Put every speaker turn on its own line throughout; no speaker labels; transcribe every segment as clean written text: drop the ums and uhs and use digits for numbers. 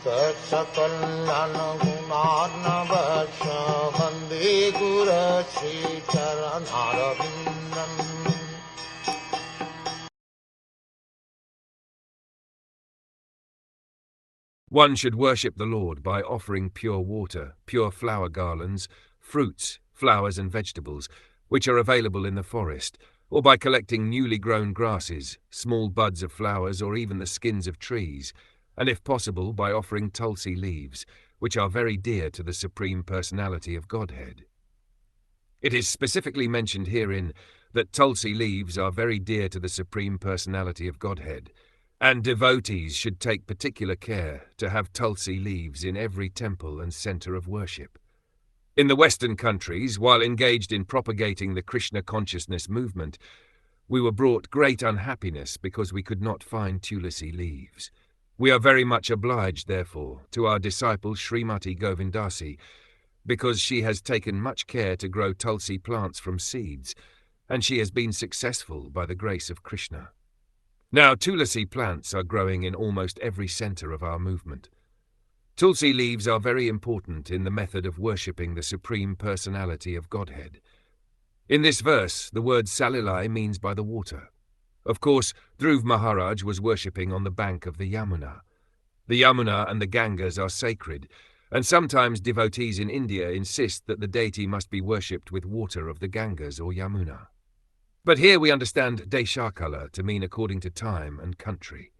Saksakallan gunarnavasya Vande Guru Sri Charanarabindam.
One should worship the Lord by offering pure water, pure flower garlands, fruits, flowers and vegetables, which are available in the forest, or by collecting newly grown grasses, small buds of flowers, or even the skins of trees, and if possible by offering tulsi leaves, which are very dear to the Supreme Personality of Godhead. It is specifically mentioned herein that tulsi leaves are very dear to the Supreme Personality of Godhead, and devotees should take particular care to have tulsi leaves in every temple and center of worship. In the Western countries, while engaged in propagating the Krishna consciousness movement, we were brought great unhappiness because we could not find tulsi leaves. We are very much obliged, therefore, to our disciple Srimati Govindasi, because she has taken much care to grow tulsi plants from seeds, and she has been successful by the grace of Krishna. Now, tulsi plants are growing in almost every center of our movement. Tulsi leaves are very important in the method of worshipping the Supreme Personality of Godhead. In this verse, the word Salilai means by the water. Of course, Dhruv Maharaj was worshipping on the bank of the Yamuna. The Yamuna and the Gangas are sacred, and sometimes devotees in India insist that the deity must be worshipped with water of the Gangas or Yamuna. But here we understand Deshakala to mean according to time and country.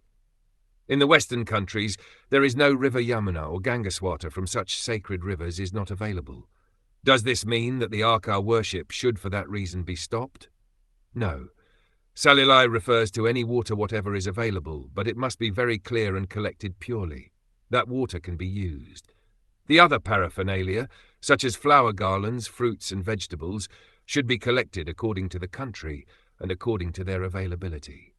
In the Western countries, there is no river Yamuna or Gangaswata from such sacred rivers is not available. Does this mean that the Arka worship should for that reason be stopped? No. Salilai refers to any water whatever is available, but it must be very clear and collected purely. That water can be used. The other paraphernalia, such as flower garlands, fruits and vegetables, should be collected according to the country and according to their availability.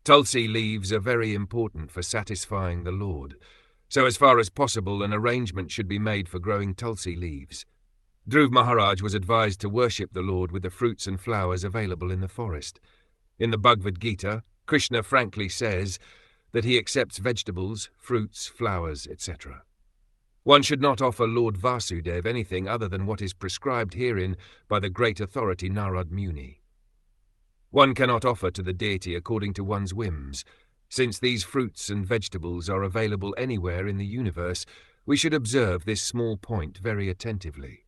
Tulsi leaves are very important for satisfying the Lord, so as far as possible an arrangement should be made for growing tulsi leaves. Dhruv Maharaj was advised to worship the Lord with the fruits and flowers available in the forest. In the Bhagavad Gita, Krishna frankly says that he accepts vegetables, fruits, flowers, etc. One should not offer Lord Vasudev anything other than what is prescribed herein by the great authority Narad Muni. One cannot offer to the deity according to one's whims. Since these fruits and vegetables are available anywhere in the universe, we should observe this small point very attentively.